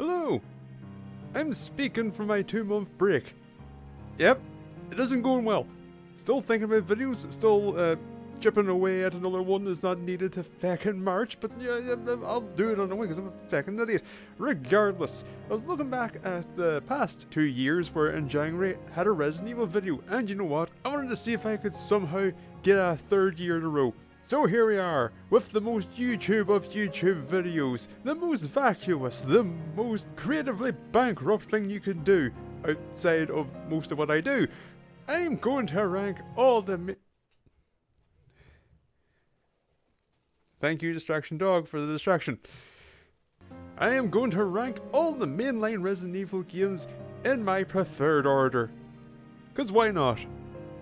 Hello! I'm speaking from my 2-month break. Yep, it isn't going well. Still thinking about videos, still chipping away at another one that's not needed to fucking March, but yeah, I'll do it on the way because I'm a fucking idiot. Regardless, I was looking back at the past 2 years where in January I had a Resident Evil video, and you know what? I wanted to see if I could somehow get a 3rd year in a row. So here we are, with the most YouTube of YouTube videos, the most vacuous, the most creatively bankrupt thing you can do, outside of most of what I do. I'm going to rank all the Thank you, Distraction Dog, for the distraction. I am going to rank all the mainline Resident Evil games in my preferred order. Cause why not?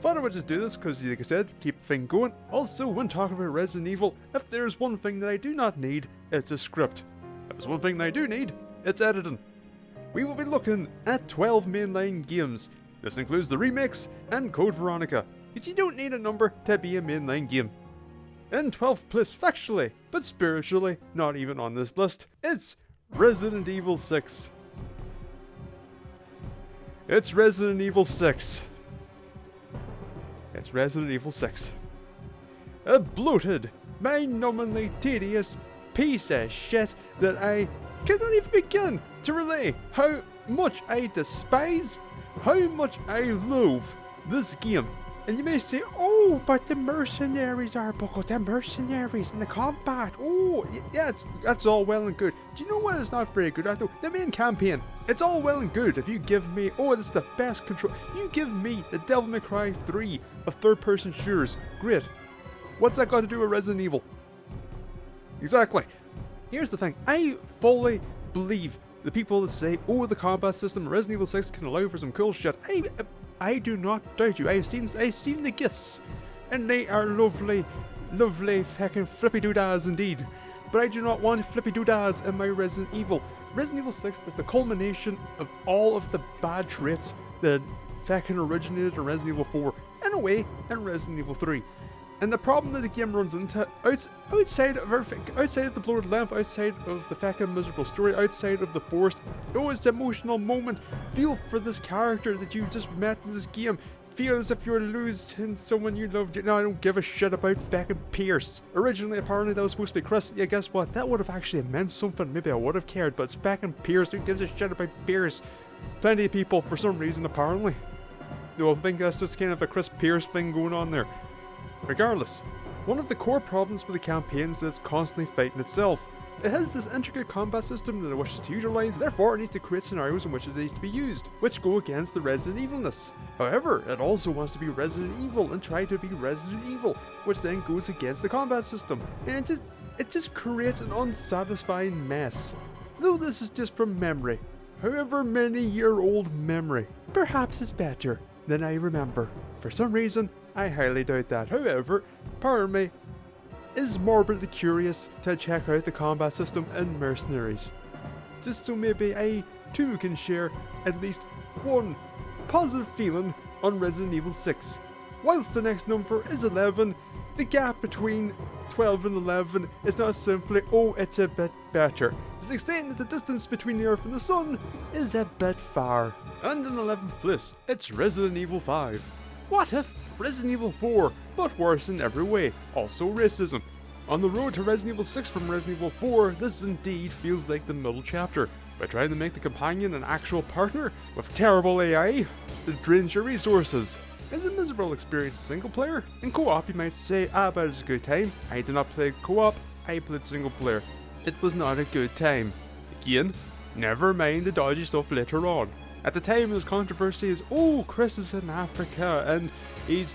Thought I would just do this because, like I said, keep the thing going. Also, when talking about Resident Evil, if there's one thing that I do not need, it's a script. If there's one thing that I do need, it's editing. We will be looking at 12 mainline games. This includes the remakes and Code Veronica, because you don't need a number to be a mainline game. In 12th place factually, but spiritually, not even on this list, it's Resident Evil 6. It's Resident Evil 6. It's Resident Evil 6. A bloated, mind-numbingly tedious piece of shit that I cannot even begin to relay how much I despise, how much I loathe this game. And you may say, oh, but the mercenaries, Arebuckle, the mercenaries and the combat, oh, yeah, that's all well and good. Do you know what is not very good at though? The main campaign. It's all well and good if you give me, oh, this is the best control. You give me the Devil May Cry 3 of third-person shooters. Great. What's that got to do with Resident Evil? Exactly. Here's the thing. I fully believe the people that say, oh, the combat system in Resident Evil 6 can allow for some cool shit. I do not doubt you. I've seen the gifs, and they are lovely, lovely fucking flippy doodads indeed. But I do not want flippy doodads in my Resident Evil. Resident Evil 6 is the culmination of all of the bad traits that fucking originated in Resident Evil 4, in a way, in Resident Evil 3. And the problem that the game runs into, outside of the bloated length, outside of the fucking miserable story, outside of the forced, oh, it's the emotional moment. Feel for this character that you just met in this game. Feel as if you're losing someone you loved. No, I don't give a shit about fucking Pierce. Originally, apparently, that was supposed to be Chris. Yeah, guess what? That would have actually meant something. Maybe I would have cared, but it's fucking Pierce. Who gives a shit about Pierce? Plenty of people, for some reason, apparently. I think that's just kind of a Chris Pierce thing going on there. Regardless, one of the core problems with the campaign is that it's constantly fighting itself. It has this intricate combat system that it wishes to utilize, therefore it needs to create scenarios in which it needs to be used, which go against the Resident Evilness. However, it also wants to be Resident Evil and try to be Resident Evil, which then goes against the combat system. And it just creates an unsatisfying mess. Though this is just from memory, however many year old memory, perhaps it's better than I remember. For some reason, I highly doubt that. However, part of me is morbidly curious to check out the combat system in Mercenaries. Just so maybe I too can share at least one positive feeling on Resident Evil 6. Whilst the next number is 11, the gap between 12 and 11 is not simply, oh, it's a bit better. It's the extent that the distance between the Earth and the Sun is a bit far. And in 11th place, it's Resident Evil 5. What if Resident Evil 4, but worse in every way, also racism? On the road to Resident Evil 6 from Resident Evil 4, this indeed feels like the middle chapter. By trying to make the companion an actual partner with terrible AI that drains your resources. It's a miserable experience in single player. In co-op you might say, but it's a good time. I did not play co-op, I played single player. It was not a good time. Again, never mind the dodgy stuff later on. At the time, there's controversy is, oh, Chris is in Africa, and he's,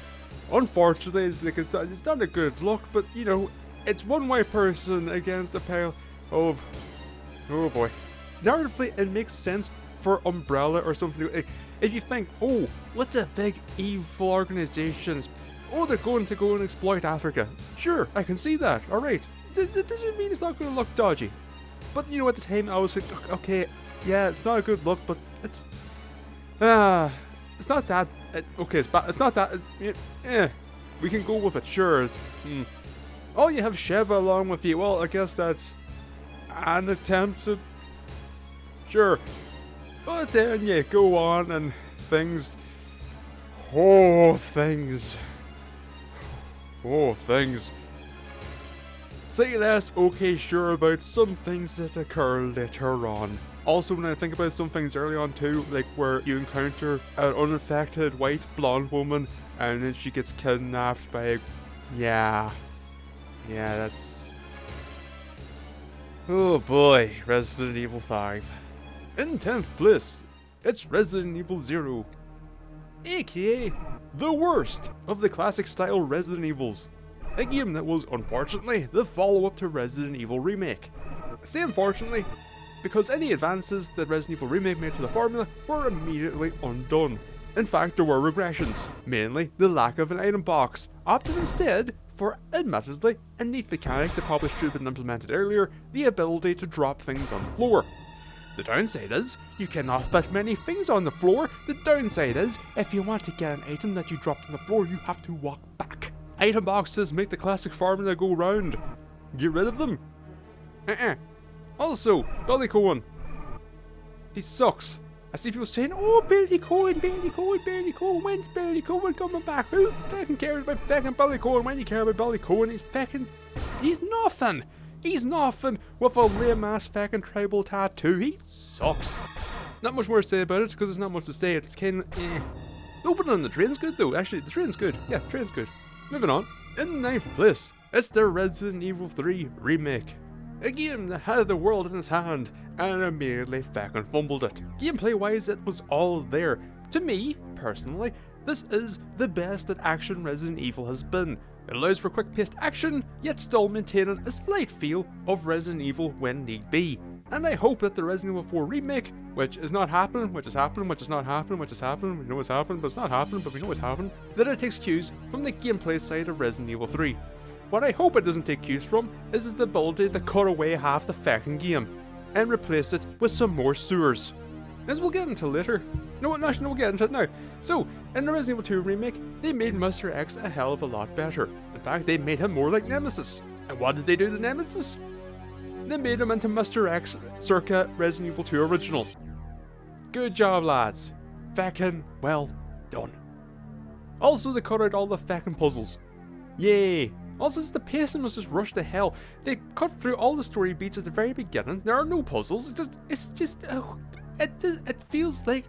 unfortunately, like it's not a good look, but, you know, it's one white person against a pile of, oh boy. Narratively, it makes sense for Umbrella or something, like, if you think, oh, what's a big evil organization? Oh, they're going to go and exploit Africa. Sure, I can see that, alright. That doesn't mean it's not going to look dodgy. But, you know, at the time, I was like, okay, yeah, it's not a good look, but it's not that, okay, it's bad, it's not that, we can go with it, sure. Oh, you have Sheva along with you, well, I guess that's an attempt at sure. But then you go on and things... Oh, things... Say less, okay, sure, about some things that occur later on. Also, when I think about some things early on too, like where you encounter an unaffected white blonde woman and then she gets kidnapped by a... Yeah, that's... Oh boy, Resident Evil 5. In 10th place, it's Resident Evil 0. AKA, the worst of the classic style Resident Evils. A game that was, unfortunately, the follow-up to Resident Evil Remake. I say unfortunately, because any advances that Resident Evil Remake made to the formula were immediately undone. In fact, there were regressions, mainly the lack of an item box, opted instead for, admittedly, a neat mechanic that probably should have been implemented earlier, the ability to drop things on the floor. The downside is, you cannot fit many things on the floor. The downside is, if you want to get an item that you dropped on the floor, you have to walk back. Item boxes make the classic formula go round. Get rid of them. Also, Billy Cohen. He sucks. I see people saying, oh, Billy Cohen, when's Billy Cohen coming back? Who fucking cares about fucking Billy Cohen? When you care about Billy Cohen, he's nothing. He's nothing with a lame ass fucking tribal tattoo. He sucks. Not much more to say about it because there's not much to say. It's kind of The opening on the train's good though. Actually, the train's good. Yeah, the train's good. Moving on. In 9th place, it's the Resident Evil 3 remake. A game that had the world in its hand and immediately fucking fumbled it. Gameplay wise, it was all there. To me, personally, this is the best that action Resident Evil has been. It allows for quick-paced action, yet still maintaining a slight feel of Resident Evil when need be. And I hope that the Resident Evil 4 remake, which is not happening, which is happening, which is not happening, which is happening, we know it's happening, but it's not happening, but we know it's happening, that it takes cues from the gameplay side of Resident Evil 3. What I hope it doesn't take cues from is the ability to cut away half the fucking game and replace it with some more sewers. As we'll get into later. No, we'll get into it now. So, in the Resident Evil 2 remake, they made Mr. X a hell of a lot better. In fact, they made him more like Nemesis. And what did they do to Nemesis? They made him into Mr. X circa Resident Evil 2 original. Good job, lads. Feckin' well done. Also, they cut out all the feckin' puzzles. Yay! Also, the pacing was just rushed to hell. They cut through all the story beats at the very beginning. There are no puzzles. It feels like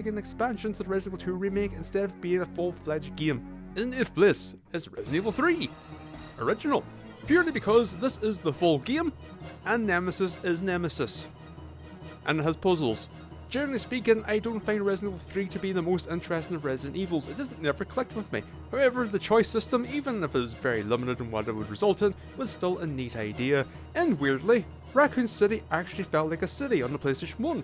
an expansion to the Resident Evil 2 remake instead of being a full-fledged game. In 8th place, it's Resident Evil 3 original. Purely because this is the full game, and Nemesis is Nemesis. And it has puzzles. Generally speaking, I don't find Resident Evil 3 to be the most interesting of Resident Evils. It just never clicked with me. However, the choice system, even if it is very limited in what it would result in, was still a neat idea. And weirdly, Raccoon City actually felt like a city on the PlayStation 1,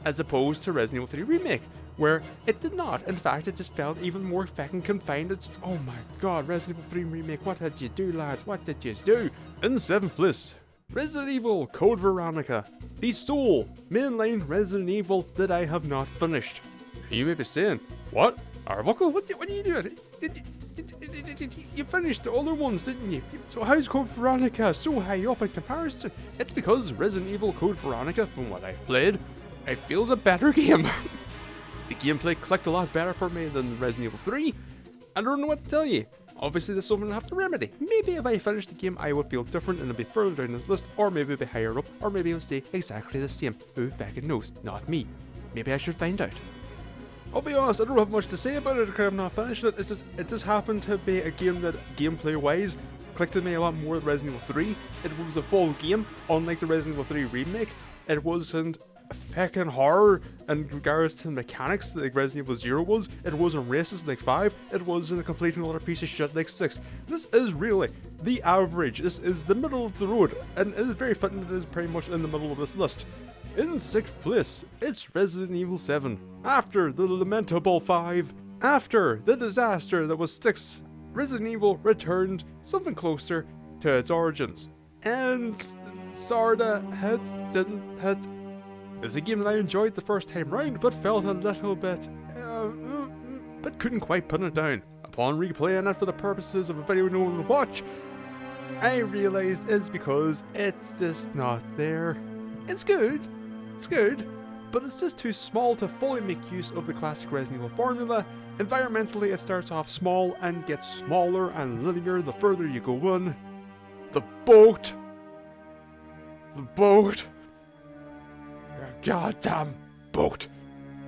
as opposed to Resident Evil 3 Remake, where it did not. In fact, it just felt even more fucking confined. It's just, oh my god, Resident Evil 3 Remake, what did you do, lads? What did you do? In 7th place, Resident Evil Code Veronica, the sole mainline Resident Evil that I have not finished. You may be saying, what? Arebuckle? What are you doing? You finished the other ones, didn't you? So how's Code Veronica so high up in comparison? It's because Resident Evil Code Veronica, from what I've played, it feels a better game. The gameplay clicked a lot better for me than Resident Evil 3. I don't know what to tell you. Obviously, this is something I have to remedy. Maybe if I finish the game, I would feel different and it'd be further down this list, or maybe it'd be higher up, or maybe it would stay exactly the same. Who fucking knows? Not me. Maybe I should find out. I'll be honest, I don't have much to say about it because I've not finished it. It just happened to be a game that, gameplay-wise, clicked with me a lot more than Resident Evil 3. It was a full game, unlike the Resident Evil 3 remake. It wasn't fucking horror in regards to mechanics like Resident Evil 0 was. It wasn't racist like 5. It wasn't a complete and utter piece of shit like 6. This is really the average. This is the middle of the road, and it is very fitting. It is pretty much in the middle of this list. In 6th place, it's Resident Evil 7. After the lamentable 5, after the disaster that was 6, Resident Evil returned something closer to its origins. And sorta didn't hit. It's a game that I enjoyed the first time round, but felt a little bit, but couldn't quite put it down. Upon replaying it for the purposes of a video no one would watch, I realised it's because it's just not there. It's good, It's good, but it's just too small to fully make use of the classic Resident Evil formula. Environmentally, it starts off small and gets smaller and linear the further you go on. The boat! The boat! Goddamn boat!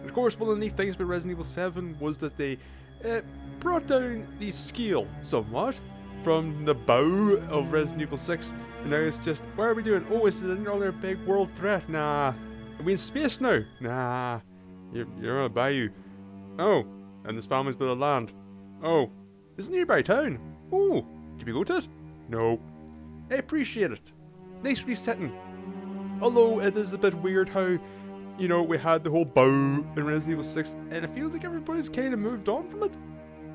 Of course, one of the neat things about Resident Evil 7 was that they brought down the scale somewhat from the bow of Resident Evil 6, and now it's just, what are we doing? Oh, is it another big world threat? Nah. Are we in space now? Nah. You're on a bayou. Oh, and this family's bit of land. Oh, it's a nearby town. Oh, did we go to it? No. I appreciate it. Nice resetting. Although it is a bit weird how, you know, we had the whole bow in Resident Evil 6, and it feels like everybody's kind of moved on from it.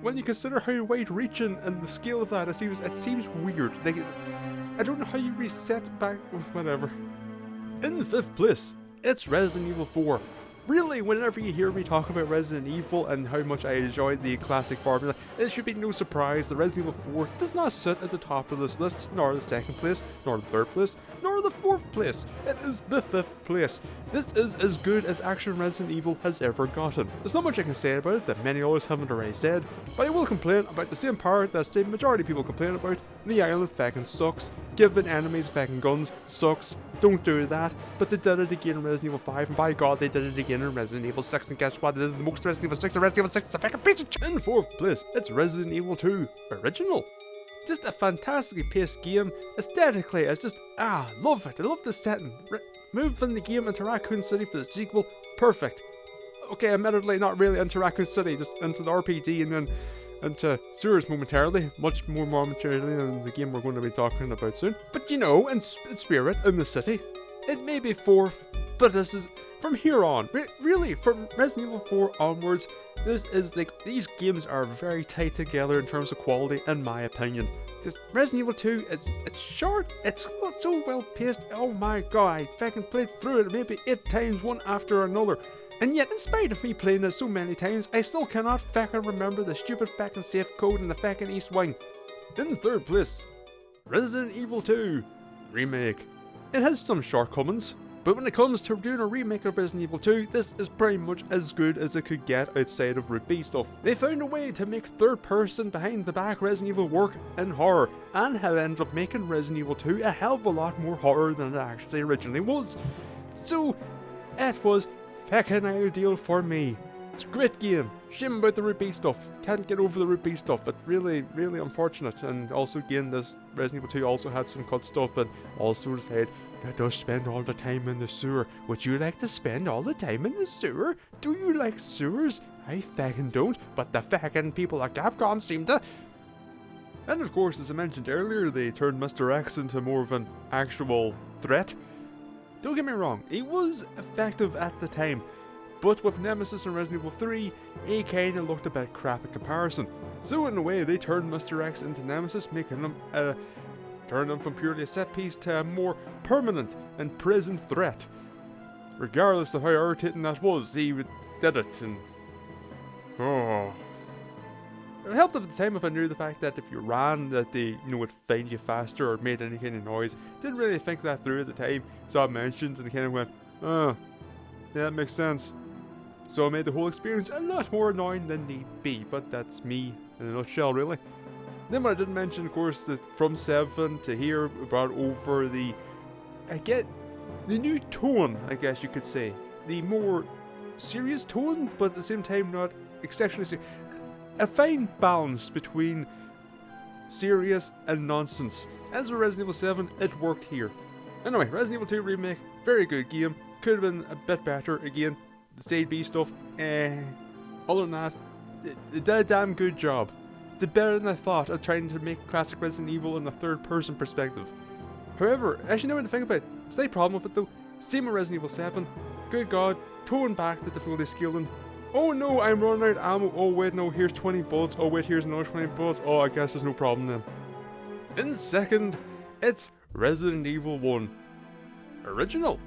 When you consider how wide-reaching and the scale of that, it seems weird. Like, I don't know how you reset back, whatever. In the 5th place, it's Resident Evil 4. Really, whenever you hear me talk about Resident Evil and how much I enjoyed the classic formula, it should be no surprise that Resident Evil 4 does not sit at the top of this list, nor the 2nd place, nor the 3rd place, nor the 4th place. It is the 5th place. This is as good as action Resident Evil has ever gotten. There's not much I can say about it that many others haven't already said, but I will complain about the same part that the majority of people complain about. The island fucking sucks. Giving enemies fucking guns sucks. Don't do that. But they did it again in Resident Evil 5, and by God, they did it again in Resident Evil 6, and guess what? They did the most Resident Evil 6, and Resident Evil 6 is a fucking piece of shit. In 4th place, it's Resident Evil 2 Original. Just a fantastically paced game. Aesthetically, it's just, love it. I love the setting. Moving the game into Raccoon City for the sequel, perfect. Okay, admittedly, not really into Raccoon City, just into the RPG and then into sewers momentarily, much more momentarily than the game we're going to be talking about soon. But you know, in spirit, in the city, it may be 4th, but this is, from here on, really, from Resident Evil 4 onwards, this is like, these games are very tight together in terms of quality, in my opinion. Just Resident Evil 2, it's short, it's so well paced, oh my god, I fucking played through it maybe 8 times, one after another. And yet, in spite of me playing this so many times, I still cannot fucking remember the stupid fucking safe code in the fucking East Wing. In 3rd place, Resident Evil 2 Remake. It has some shortcomings, but when it comes to doing a remake of Resident Evil 2, this is pretty much as good as it could get outside of Root B stuff. They found a way to make third person behind the back Resident Evil work in horror, and have ended up making Resident Evil 2 a hell of a lot more horror than it actually originally was. So, it was fucking ideal for me. It's a great game. Shame about the Root B stuff. Can't get over the Root B stuff. It's really, really unfortunate. And also again, this Resident Evil 2 also had some cut stuff, and also said, "Now don't spend all the time in the sewer. Would you like to spend all the time in the sewer? Do you like sewers? I fucking don't, but the fucking people at Capcom seem to." And of course, as I mentioned earlier, they turned Mr. X into more of an actual threat. Don't get me wrong, he was effective at the time, but with Nemesis and Resident Evil 3, he kinda looked a bit crap in comparison. So in a way, they turned Mr. X into Nemesis, making him turned him from purely a set piece to a more permanent and present threat. Regardless of how irritating that was, he did it, and it helped at the time if I knew the fact that if you ran, that they would find you faster or made any kind of noise. Didn't really think that through at the time, saw it mentioned and kind of went, yeah, that makes sense. So it made the whole experience a lot more annoying than need be, but that's me in a nutshell, really. Then what I didn't mention, of course, is from 7 to here, we brought over the new tone, I guess you could say. The more serious tone, but at the same time not exceptionally serious. A fine balance between serious and nonsense. As with Resident Evil 7, it worked here. Anyway, Resident Evil 2 Remake, very good game. Could have been a bit better. Again, the State B stuff, other than that, it did a damn good job. Did better than I thought of trying to make classic Resident Evil in a third person perspective. However, actually now when I think about it, slight problem with it though, same with Resident Evil 7, good god, throwing back the difficulty scaling. Oh no, I'm running out of ammo. Oh wait, no, here's 20 bullets. Oh wait, here's another 20 bullets. Oh, I guess there's no problem then. In second, it's Resident Evil 1 Original.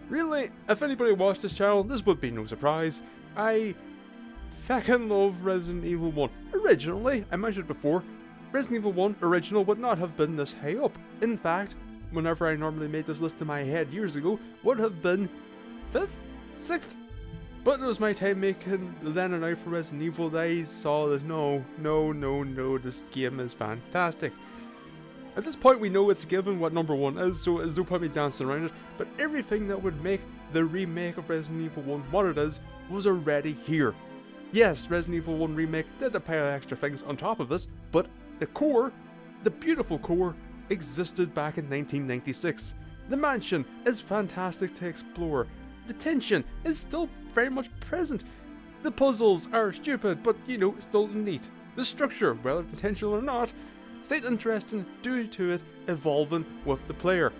Really, if anybody watched this channel, this would be no surprise. I fucking love Resident Evil 1. Originally, I mentioned before, Resident Evil 1 Original would not have been this high up. In fact, whenever I normally made this list in my head years ago, would have been 5th? 6th? But it was my time making the then and now for Resident Evil that I saw that no, this game is fantastic. At this point we know it's given what number 1 is, so there's no point me dancing around it, but everything that would make the remake of Resident Evil 1 what it is was already here. Yes, Resident Evil 1 Remake did a pile of extra things on top of this, but the core, the beautiful core, existed back in 1996. The mansion is fantastic to explore. The tension is still very much present. The puzzles are stupid, but still neat. The structure, whether intentional or not, stayed interesting due to it evolving with the player.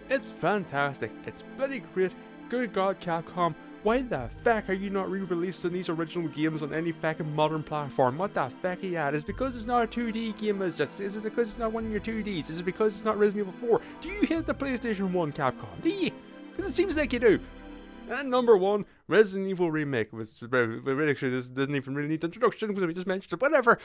It's fantastic. It's bloody great. Good God, Capcom, why the fuck are you not re-releasing these original games on any fucking modern platform? What the fuck are you at? Is it because it's not a 2D game? Is it because it's not one of your 2Ds? Is it because it's not Resident Evil 4? Do you hate the PlayStation 1, Capcom? Do you? Because it seems like you do. And number 1, Resident Evil Remake. Actually, this didn't even really need introduction because we just mentioned it. Whatever.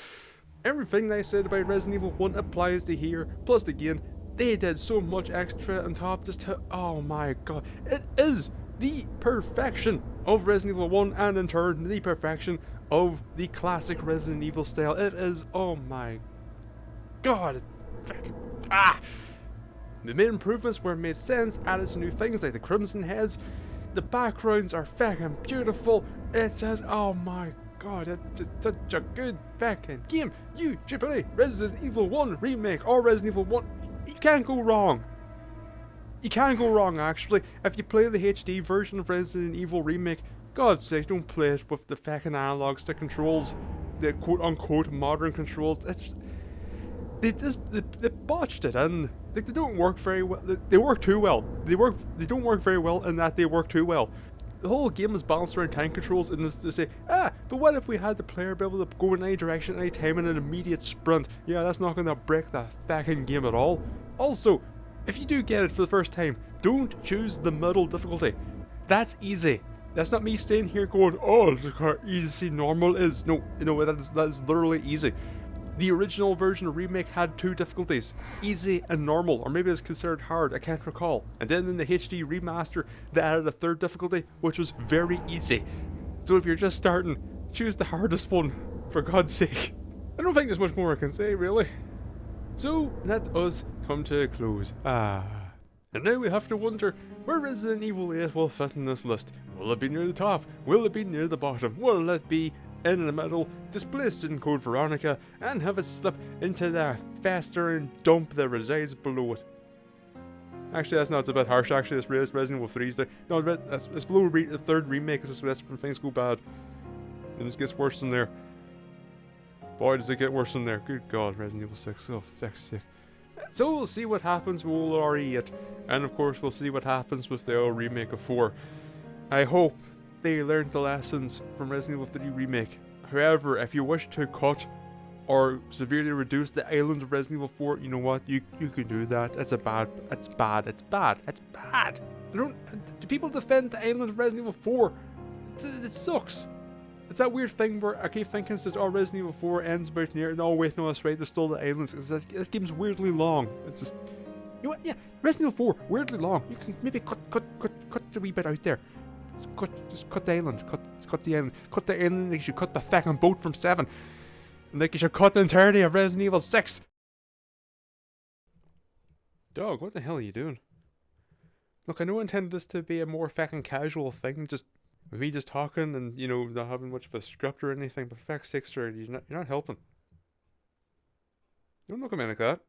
Everything I said about Resident Evil 1 applies to here. Plus, again, they did so much extra on top just to... Oh my god. It is the perfection of Resident Evil 1 and in turn the perfection of the classic Resident Evil style. It is... Oh my god. It's fucking... The main improvements were made sense, added some new things like the Crimson Heads. The backgrounds are fucking beautiful. It says, oh my god, it's such a good fucking game. You AAA Resident Evil 1 Remake or Resident Evil 1, you can't go wrong. You can't go wrong, actually. If you play the HD version of Resident Evil Remake, God's sake, don't play it with the fucking analog stick controls, the quote-unquote modern controls. They botched it, and they don't work very well. They work too well. They don't work very well in that they work too well. The whole game is balanced around tank controls, and this to say, but what if we had the player be able to go in any direction at any time in an immediate sprint? Yeah, that's not going to break the fucking game at all. Also, if you do get it for the first time, don't choose the middle difficulty. That's easy. That's not me staying here going, oh, look how easy normal is. No, that is literally easy. The original version of Remake had 2 difficulties, easy and normal, or maybe it's considered hard, I can't recall. And then in the HD remaster, they added a 3rd difficulty, which was very easy. So if you're just starting, choose the hardest one, for God's sake. I don't think there's much more I can say, really. So, let us come to a close. And now we have to wonder, where Resident Evil 8 will fit in this list? Will it be near the top? Will it be near the bottom? Will it be in the middle, displaced in Code Veronica, and have it slip into the festering dump that resides below it? Actually, that's not, it's a bit harsh. Actually, this raised Resident Evil 3's there. No, it's below the 3rd remake, that's when things go bad. And it gets worse from there. Boy, does it get worse from there. Good God, Resident Evil 6. Oh, fuck's sake. So we'll see what happens with RE8. And of course, we'll see what happens with the remake of 4. I hope they learned the lessons from Resident Evil 3 Remake. However, if you wish to cut or severely reduce the island of Resident Evil 4, you know what? You can do that. It's bad. Do people defend the island of Resident Evil 4? It sucks. It's that weird thing where I keep thinking it says, oh, Resident Evil 4 ends about near. No, wait, no, that's right. There's still the islands. This game's weirdly long. It's just, you know what? Yeah, Resident Evil 4, weirdly long. You can maybe cut a wee bit out there. Just cut the island. Cut the island. Cut the island. You should cut the fucking boat from 7. And like you should cut the entirety of Resident Evil 6. Dog, what the hell are you doing? Look, I know I intended this to be a more fucking casual thing, just with me just talking and, not having much of a script or anything, but for fuck's sake, sir, you're not helping. Don't look at me like that.